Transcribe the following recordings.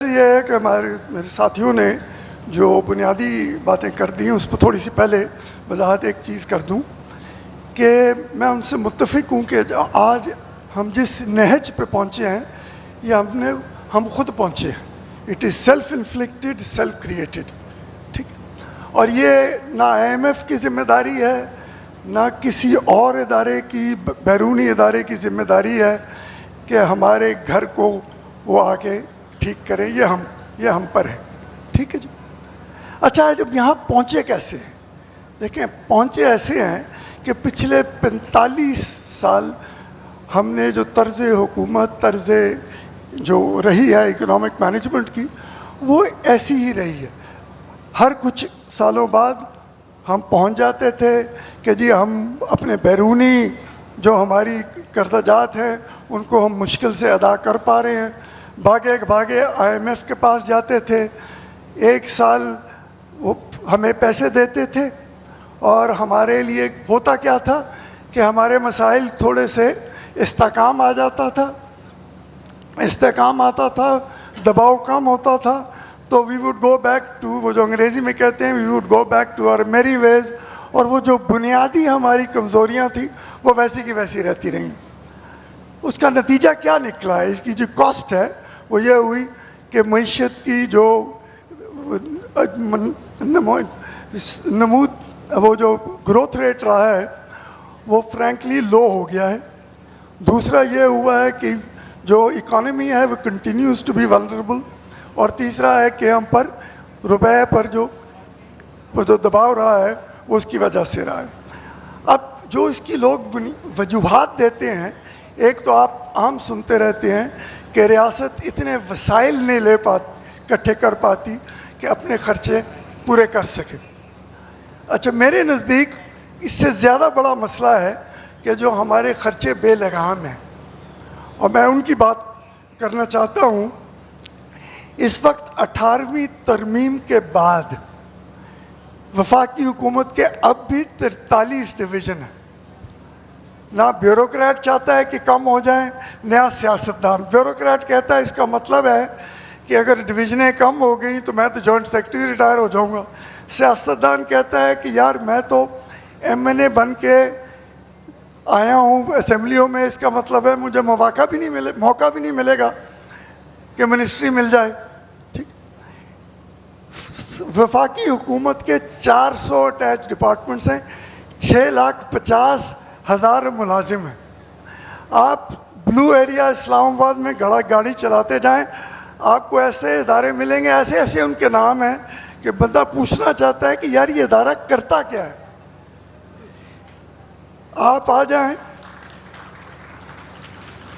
یہ ہے کہ میرے ساتھیوں نے جو بنیادی باتیں کر دی ہیں اس پر تھوڑی سی پہلے وضاحت ایک چیز کر دوں کہ میں ان سے متفق ہوں کہ آج ہم جس نہج پہ پہنچے ہیں یہ ہم خود پہنچے ہیں. It is self inflicted, self created. ٹھیک، اور یہ نہ IMF کی ذمہ داری ہے، نہ کسی اور ادارے کی، بیرونی ادارے کی ذمہ داری ہے کہ ہمارے گھر کو وہ آ کے ٹھیک کریں. یہ ہم پر ہے. ٹھیک ہے جی. اچھا، جب یہاں پہنچے کیسے ہیں؟ دیکھیں، پہنچے ایسے ہیں کہ پچھلے 45 سال ہم نے جو طرز حکومت، طرز جو رہی ہے اکنامک مینجمنٹ کی، وہ ایسی ہی رہی ہے. ہر کچھ سالوں بعد ہم پہنچ جاتے تھے کہ جی ہم اپنے بیرونی جو ہماری قرضہ جات ہیں ان کو ہم مشکل سے ادا کر پا رہے ہیں. بھاگے IMF کے پاس جاتے تھے، ایک سال وہ ہمیں پیسے دیتے تھے اور ہمارے لیے ہوتا کیا تھا کہ ہمارے مسائل تھوڑے سے استحکام آ جاتا تھا، استحکام آتا تھا، دباؤ کم ہوتا تھا، تو we would go back to, وہ جو انگریزی میں کہتے ہیں we would go back to اور میری ویز، اور وہ جو بنیادی ہماری کمزوریاں تھیں وہ ویسی کی ویسی رہتی رہیں. اس کا نتیجہ کیا نکلا ہے؟ اس کی جو کاسٹ ہے وہ یہ ہوئی کہ معیشت کی جو نمود، وہ جو گروتھ ریٹ رہا ہے وہ فرینکلی لو ہو گیا ہے. دوسرا یہ ہوا ہے کہ جو اکانومی ہے وہ کنٹینیوز ٹو بی ولنریبل. اور تیسرا ہے کہ ہم پر روپے پر جو دباؤ رہا ہے وہ اس کی وجہ سے رہا ہے. اب جو اس کی لوگ وجوہات دیتے ہیں، ایک تو آپ عام سنتے رہتے ہیں کہ ریاست اتنے وسائل نہیں اکٹھے کر پاتی کہ اپنے خرچے پورے کر سکے. اچھا، میرے نزدیک اس سے زیادہ بڑا مسئلہ ہے کہ جو ہمارے خرچے بے لگام ہیں، اور میں ان کی بات کرنا چاہتا ہوں. اس وقت 18ویں ترمیم کے بعد وفاقی حکومت کے اب بھی 43 ڈویژن ہیں. نہ بیوروکریٹ چاہتا ہے کہ کم ہو جائیں، نیا سیاستدان. بیوروکریٹ کہتا ہے اس کا مطلب ہے کہ اگر ڈویژنیں کم ہو گئیں تو میں تو جوائنٹ سیکرٹری ریٹائر ہو جاؤں گا. سیاستدان کہتا ہے کہ یار میں تو MNA بن کے آیا ہوں اسمبلیوں میں، اس کا مطلب ہے مجھے موقع بھی نہیں ملے گا کہ منسٹری مل جائے. ٹھیک، وفاقی حکومت کے 400 اٹیچ ڈپارٹمنٹس ہیں، 6,50,000 ملازم ہیں. آپ بلو ایریا اسلام آباد میں گاڑی چلاتے جائیں، آپ کو ایسے ادارے ملیں گے، ایسے ایسے ان کے نام ہیں کہ بندہ پوچھنا چاہتا ہے کہ یار یہ ادارہ کرتا کیا ہے. آپ آ جائیں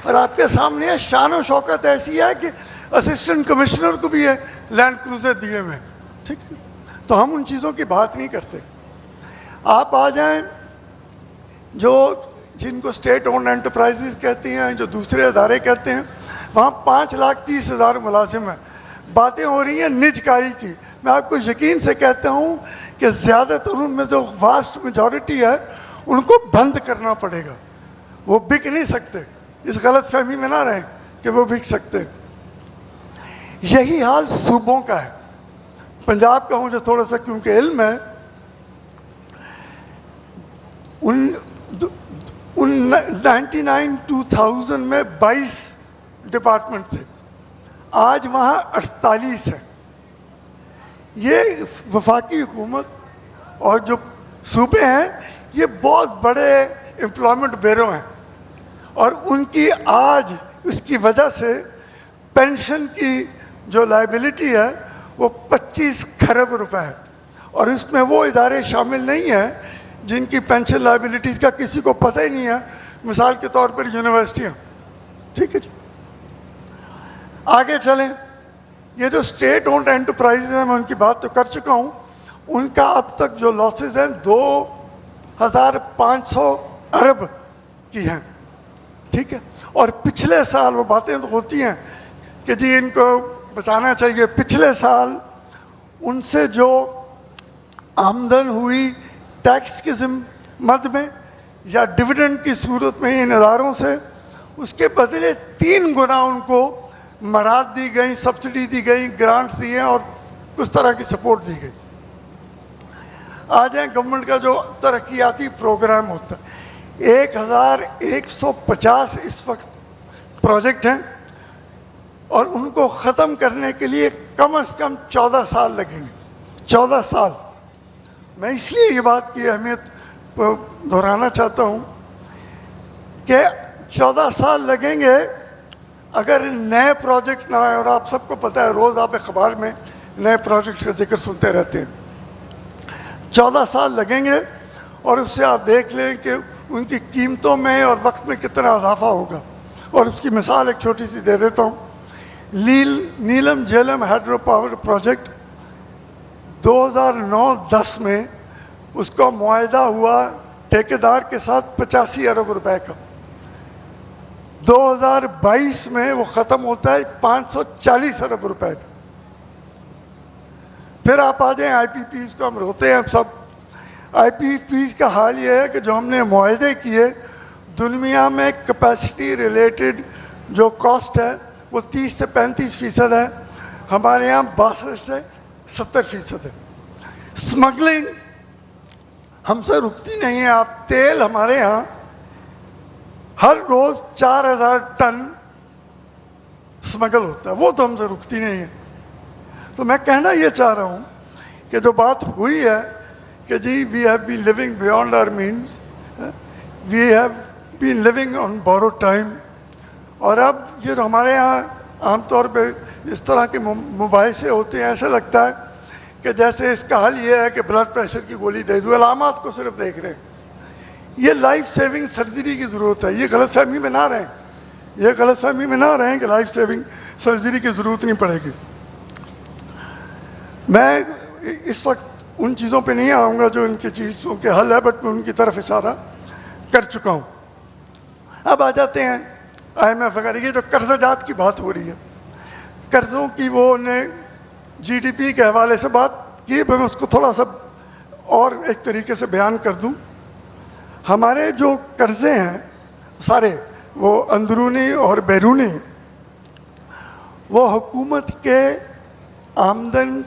اور آپ کے سامنے شان و شوکت ایسی ہے کہ اسسٹنٹ کمشنر کو بھی لینڈ کروزر دیے ہوئے. ٹھیک ہے، تو ہم ان چیزوں کی بات نہیں کرتے. آپ آ جائیں جن کو اسٹیٹ اونڈ انٹرپرائزز کہتے ہیں، جو دوسرے ادارے کہتے ہیں، وہاں 5,30,000 ملازم ہیں. باتیں ہو رہی ہیں نج کاری کی. میں آپ کو یقین سے کہتا ہوں کہ زیادہ تر ان میں جو واسٹ میجورٹی ہے ان کو بند کرنا پڑے گا. وہ بک نہیں سکتے. اس غلط فہمی میں نہ رہیں کہ وہ بک سکتے. یہی حال صوبوں کا ہے. پنجاب کا مجھے تھوڑا سا کیونکہ علم ہے، 99-2000 میں 22 ڈپارٹمنٹ تھے، آج وہاں 48 ہیں. یہ وفاقی حکومت اور جو صوبے ہیں یہ بہت بڑے امپلائمنٹ بیورو ہیں، اور ان کی آج اس کی وجہ سے پینشن کی جو لائبلٹی ہے وہ 25 کھرب روپے ہے. اور اس میں وہ ادارے شامل نہیں ہیں جن کی پینشن لائبلٹیز کا کسی کو پتہ ہی نہیں ہے. مثال کے طور پر یونیورسٹیاں. ٹھیک ہے جی. آگے چلیں. یہ جو اسٹیٹ اونڈ انٹرپرائز ہیں میں ان کی بات تو کر چکا ہوں. ان کا اب تک جو لاسز ہیں 2,500 ارب کی ہیں. ٹھیک ہے. اور پچھلے سال وہ باتیں تو ہوتی ہیں کہ جی ان کو بچانا چاہیے. پچھلے سال ان سے جو آمدن ہوئی ٹیکس کی مد میں یا ڈویڈنڈ کی صورت میں ان اداروں سے، اس کے بدلے 3 گنا ان کو مراد دی گئی, سبسڈی دی گئی, گرانٹس دی ہیں اور کچھ طرح کی سپورٹ دی گئی. آ جائیں گورنمنٹ کا جو ترقیاتی پروگرام ہوتا ہے, 1150 اس وقت پروجیکٹ ہیں اور ان کو ختم کرنے کے لیے کم از کم 14 سال لگیں گے. 14 سال. میں اس لیے یہ بات کی اہمیت دہرانا چاہتا ہوں کہ 14 سال لگیں گے اگر نئے پروجیکٹ نہ آئے, اور آپ سب کو پتہ ہے روز آپ اخبار میں نئے پروجیکٹ کا ذکر سنتے رہتے ہیں. 14 سال لگیں گے اور اس سے آپ دیکھ لیں کہ ان کی قیمتوں میں اور وقت میں کتنا اضافہ ہوگا. اور اس کی مثال ایک چھوٹی سی دے دیتا ہوں. نیلم جھیلم ہائیڈرو پاور پروجیکٹ 2009-10 میں اس کا معاہدہ ہوا ٹھیکیدار کے ساتھ 85 ارب روپے کا. 2022 میں وہ ختم ہوتا ہے 540 ارب روپے کا. پھر آپ آ جائیں آئی پی پیز کو, ہم روتے ہیں ہم سب. آئی پی پیز کا حال یہ ہے کہ جو ہم نے معاہدے کیے دنیا میں کیپیسٹی ریلیٹڈ جو کاسٹ ہے وہ 30 سے 35% ہے, ہمارے یہاں 62 سے 70% ہے. اسمگلنگ ہم سے رکتی نہیں ہے. آپ تیل ہمارے یہاں ہر روز 4000 ٹن اسمگل ہوتا ہے, وہ تو ہم سے رکتی نہیں ہے. تو میں کہنا یہ چاہ رہا ہوں کہ جو بات ہوئی ہے کہ جی we have been living beyond our means, we have been living on borrowed time. اور اب یہ جو ہمارے یہاں عام طور پہ اس طرح کے مباحثے ہوتے ہیں, ایسا لگتا ہے کہ جیسے اس کا حل یہ ہے کہ بلڈ پریشر کی گولی دے دو, علامات کو صرف دیکھ رہے ہیں. یہ لائف سیونگ سرجری کی ضرورت ہے. یہ غلط فہمی میں نہ رہیں, یہ غلط فہمی میں نہ رہیں کہ لائف سیونگ سرجری کی ضرورت نہیں پڑے گی. میں اس وقت ان چیزوں پہ نہیں آؤں گا جو ان کی چیزوں کے حل ہے, بٹ میں ان کی طرف اشارہ کر چکا ہوں. اب آ جاتے ہیں آئی ایم ایف وغیرہ. یہ جو قرضہ جات کی بات ہو رہی ہے, قرضوں کی وہ نے جی ڈی پی کے حوالے سے بات کی, میں اس کو تھوڑا سا اور ایک طریقے سے بیان کر دوں. ہمارے جو قرضے ہیں سارے, وہ اندرونی اور بیرونی, وہ حکومت کے آمدن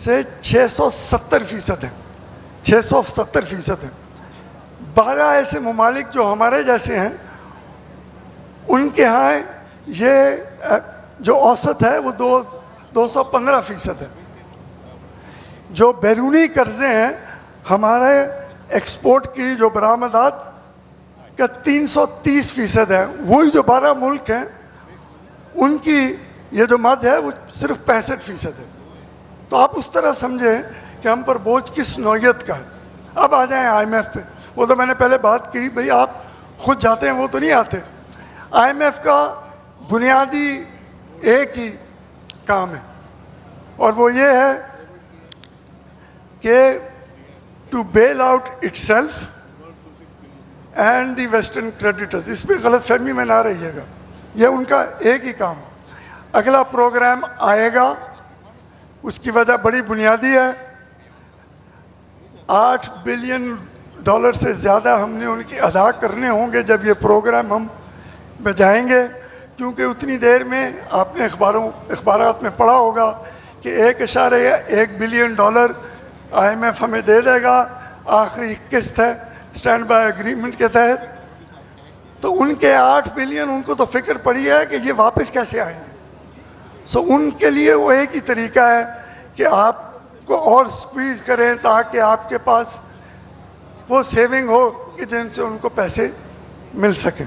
سے 670% ہیں. 670% ہیں. 12 ایسے ممالک جو ہمارے جیسے ہیں ان کے ہاں یہ جو اوسط ہے وہ 215% ہے. جو بیرونی قرضے ہیں ہمارے ایکسپورٹ کی جو برآمدات کا 330% ہے. وہی جو 12 ملک ہیں ان کی یہ جو مد ہے وہ صرف 65% ہے. تو آپ اس طرح سمجھیں کہ ہم پر بوجھ کس نوعیت کا ہے. اب آ جائیں آئی ایم ایف پہ. وہ تو میں نے پہلے بات کی, بھئی آپ خود جاتے ہیں, وہ تو نہیں آتے. آئی ایم ایف کا بنیادی ایک ہی کام ہے اور وہ یہ ہے کہ to bail out itself and the western creditors. اس پہ غلط فہمی میں نہ رہیے گا, یہ ان کا ایک ہی کام. اگلا پروگرام آئے گا, اس کی وجہ بڑی بنیادی ہے. $8 بلین سے زیادہ ہم نے ان کی ادا کرنے ہوں گے جب یہ پروگرام ہم میں جائیں گے, کیونکہ اتنی دیر میں آپ نے اخبارات میں پڑھا ہوگا کہ $1.1 بلین آئی ایم ایف ہمیں دے دے گا. آخری قسط ہے اسٹینڈ بائی ایگریمنٹ کے تحت. تو ان کے 8 بلین ان کو تو فکر پڑی ہے کہ یہ واپس کیسے آئیں گے. سو ان کے لیے وہ ایک ہی طریقہ ہے کہ آپ کو اور سکویز کریں تاکہ آپ کے پاس وہ سیونگ ہو کہ جن سے ان کو پیسے مل سکیں.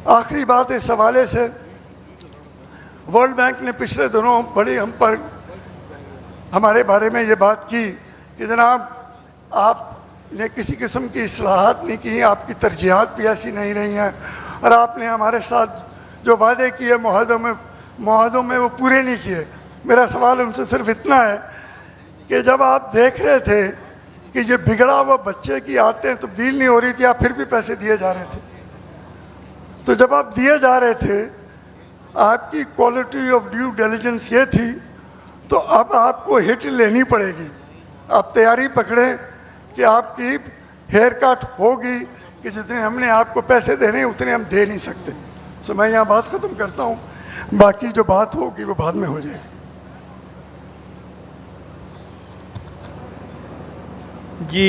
آخری بات اس حوالے سے, ورلڈ بینک نے پچھلے دنوں بڑی ہم پر ہمارے بارے میں یہ بات کی کہ جناب آپ نے کسی قسم کی اصلاحات نہیں کی, آپ کی ترجیحات بھی ایسی نہیں رہی ہیں, اور آپ نے ہمارے ساتھ جو وعدے کیے معاہدوں میں وہ پورے نہیں کیے. میرا سوال ان سے صرف اتنا ہے کہ جب آپ دیکھ رہے تھے کہ یہ بگڑا ہوا بچے کی عادتیں تبدیل نہیں ہو رہی تھی, آپ پھر بھی پیسے دیے جا رہے تھے. تو جب آپ دیے جا رہے تھے, آپ کی کوالٹی آف ڈیو ڈیلیجنس یہ تھی, تو اب آپ کو ہٹ لینی پڑے گی. آپ تیاری پکڑیں کہ آپ کی ہیئر کٹ ہوگی کہ جتنے ہم نے آپ کو پیسے دینے اتنے ہم دے نہیں سکتے. سو میں یہاں بات ختم کرتا ہوں. باقی جو بات ہوگی وہ بعد میں ہو جائے گی. جی